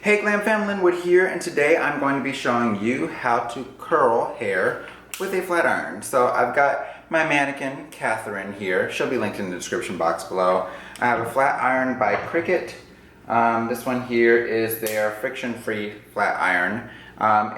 Hey GlamFam, Linwood here, and today I'm going to be showing you how to curl hair with a flat iron. So I've got my mannequin, Catherine, here. She'll be linked in the description box below. I have a flat iron by Cricut. This one here is their friction-free flat iron.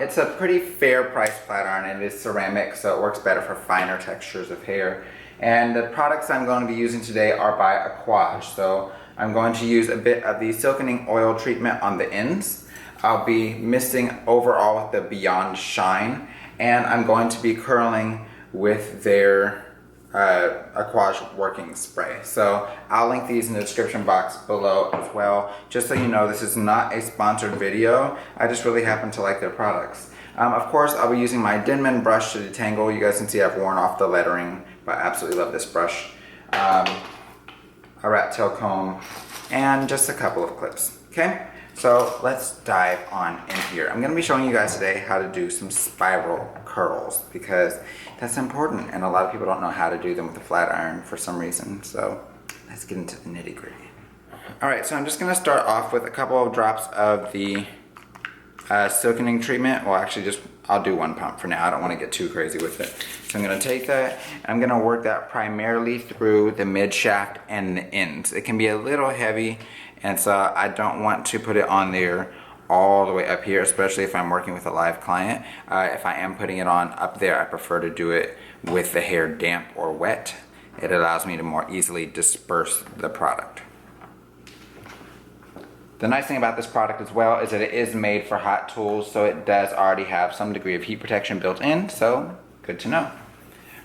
It's a pretty fair price flat iron, and it is ceramic, so it works better for finer textures of hair. And the products I'm going to be using today are by Aquage. So I'm going to use a bit of the silkening oil treatment on the ends. I'll be misting overall with the Beyond Shine, and I'm going to be curling with their Aquage working spray. So I'll link these in the description box below as well. Just so you know, this is not a sponsored video. I just really happen to like their products. Of course, I'll be using my Denman brush to detangle. You guys can see I've worn off the lettering, but I absolutely love this brush. A rat tail comb, and just a couple of clips. Okay, so let's dive on in here. I'm going to be showing you guys today how to do some spiral curls because that's important, and a lot of people don't know how to do them with a flat iron for some reason. So let's get into the nitty-gritty. All right, so I'm just going to start off with a couple of drops of the silkening treatment. Well, actually, I'll do one pump for now. I don't want to get too crazy with it. So I'm going to take that, and I'm going to work that primarily through the mid shaft and the ends. It can be a little heavy, and so I don't want to put it on there all the way up here, especially if I'm working with a live client. If I am putting it on up there, I prefer to do it with the hair damp or wet. It allows me to more easily disperse the product. The nice thing about this product as well is that it is made for hot tools, so it does already have some degree of heat protection built in, so good to know.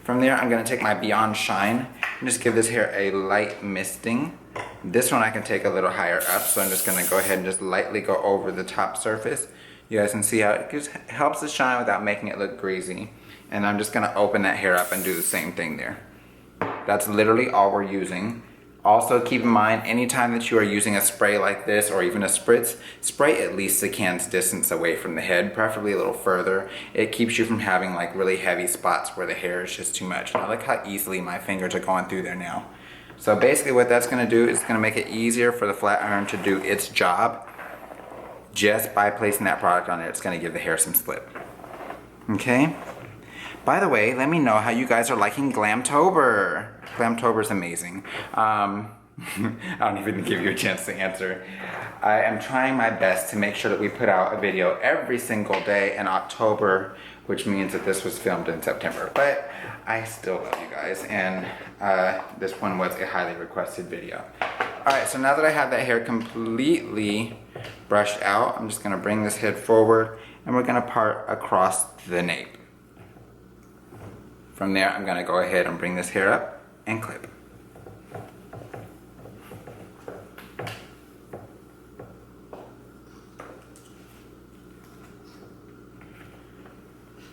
From there, I'm going to take my Beyond Shine and just give this hair a light misting. This one I can take a little higher up, so I'm just going to go ahead and just lightly go over the top surface. You guys can see how it just helps the shine without making it look greasy. And I'm just going to open that hair up and do the same thing there. That's literally all we're using. Also, keep in mind, anytime that you are using a spray like this or even a spritz, spray at least a can's distance away from the head, preferably a little further. It keeps you from having like really heavy spots where the hair is just too much. And I like how easily my fingers are going through there now. So basically what that's going to do is going to make it easier for the flat iron to do its job. Just by placing that product on it, it's going to give the hair some slip. Okay? By the way, let me know how you guys are liking Glamtober. Glamtober is amazing. I don't even give you a chance to answer. I am trying my best to make sure that we put out a video every single day in October, which means that this was filmed in September. But I still love you guys, and this one was a highly requested video. Alright, so now that I have that hair completely brushed out, I'm just going to bring this head forward, and we're going to part across the nape. From there, I'm going to go ahead and bring this hair up and clip.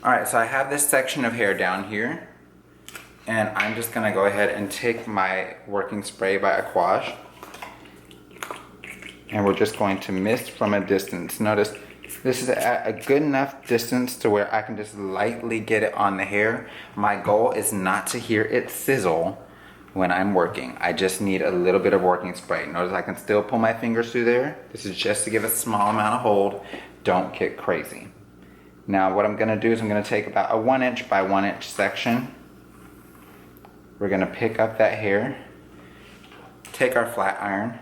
Alright, so I have this section of hair down here, and I'm just going to go ahead and take my working spray by Aquage, and we're just going to mist from a distance. Notice this is at a good enough distance to where I can just lightly get it on the hair. My goal is not to hear it sizzle when I'm working. I just need a little bit of working spray. Notice I can still pull my fingers through there. This is just to give a small amount of hold. Don't get crazy. Now what I'm going to do is I'm going to take about a 1 inch by 1 inch section. We're going to pick up that hair, take our flat iron,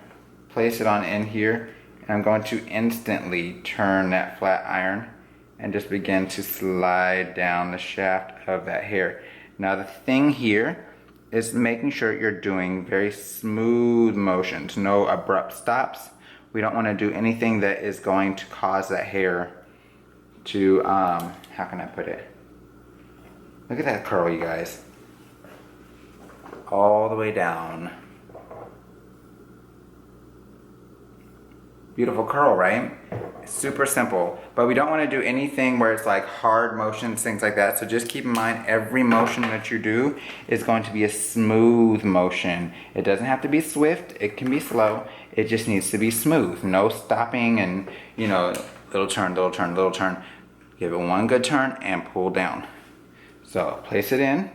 place it on in here, and I'm going to instantly turn that flat iron and just begin to slide down the shaft of that hair. Now the thing here is making sure you're doing very smooth motions, no abrupt stops. We don't want to do anything that is going to cause that hair to, how can I put it? Look at that curl, you guys. All the way down. Beautiful curl, right? Super simple, but we don't want to do anything where it's like hard motions, things like that. So just keep in mind, every motion that you do is going to be a smooth motion. It doesn't have to be swift, it can be slow. It just needs to be smooth. No stopping and, you know, little turn, little turn, little turn. Give it one good turn and pull down. So place it in,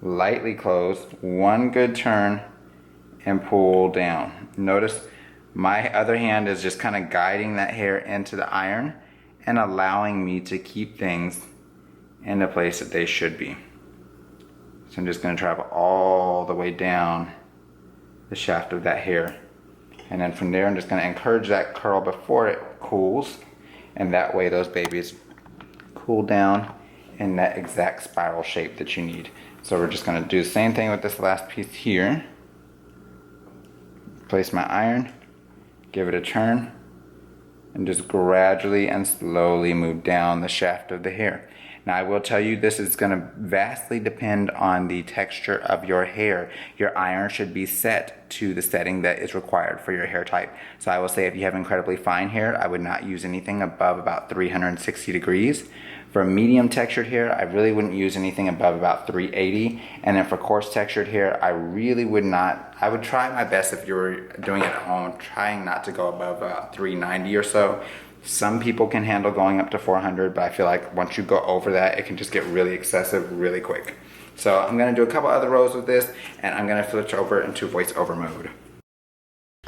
lightly closed, one good turn and pull down. Notice My other hand is just kind of guiding that hair into the iron and allowing me to keep things in the place that they should be. So I'm just going to travel all the way down the shaft of that hair. And then from there, I'm just going to encourage that curl before it cools. And that way those babies cool down in that exact spiral shape that you need. So we're just going to do the same thing with this last piece here. Place my iron, give it a turn, and just gradually and slowly move down the shaft of the hair. Now I will tell you, this is going to vastly depend on the texture of your hair. Your iron should be set to the setting that is required for your hair type. So I will say if you have incredibly fine hair, I would not use anything above about 360 degrees. For medium textured hair, I really wouldn't use anything above about 380. And then for coarse textured hair, I really would not. I would try my best if you were doing it at home, trying not to go above about 390 or so. Some people can handle going up to 400, but I feel like once you go over that, it can just get really excessive really quick. So I'm gonna do a couple other rows with this, and I'm gonna switch over into voiceover mode.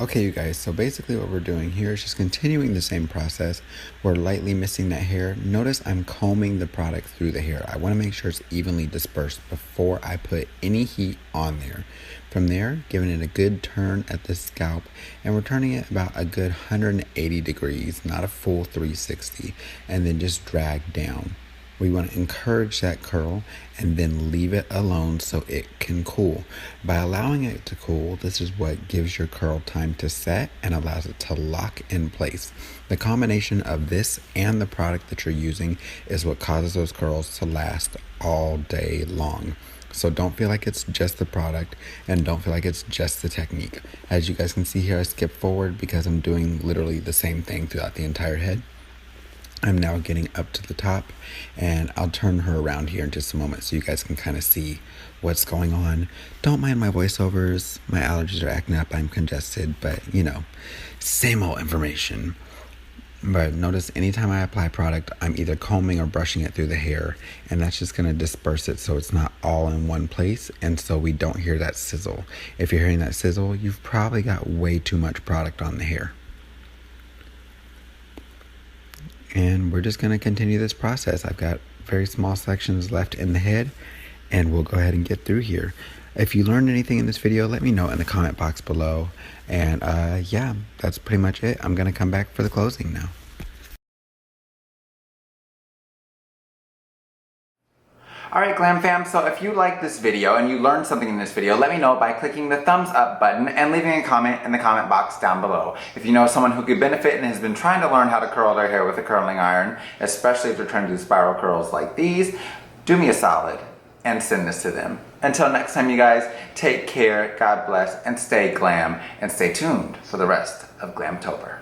Okay, you guys, so basically what we're doing here is just continuing the same process. We're lightly missing that hair. Notice I'm combing the product through the hair. I want to make sure it's evenly dispersed before I put any heat on there. From there, giving it a good turn at the scalp, and we're turning it about a good 180 degrees, not a full 360, and then just drag down. We want to encourage that curl and then leave it alone so it can cool. By allowing it to cool, this is what gives your curl time to set and allows it to lock in place. The combination of this and the product that you're using is what causes those curls to last all day long. So don't feel like it's just the product and don't feel like it's just the technique. As you guys can see here, I skip forward because I'm doing literally the same thing throughout the entire head. I'm now getting up to the top, and I'll turn her around here in just a moment so you guys can kind of see what's going on. Don't mind my voiceovers. My allergies are acting up. I'm congested, but you know, same old information. But notice anytime I apply product, I'm either combing or brushing it through the hair, and that's just going to disperse it so it's not all in one place, and so we don't hear that sizzle. If you're hearing that sizzle, you've probably got way too much product on the hair. And we're just going to continue this process. I've got very small sections left in the head, and we'll go ahead and get through here. If you learned anything in this video, let me know in the comment box below. And yeah, that's pretty much it. I'm going to come back for the closing now. Alright Glam Fam, so if you like this video and you learned something in this video, let me know by clicking the thumbs up button and leaving a comment in the comment box down below. If you know someone who could benefit and has been trying to learn how to curl their hair with a curling iron, especially if they're trying to do spiral curls like these, do me a solid and send this to them. Until next time you guys, take care, God bless, and stay glam, and stay tuned for the rest of Glamtober.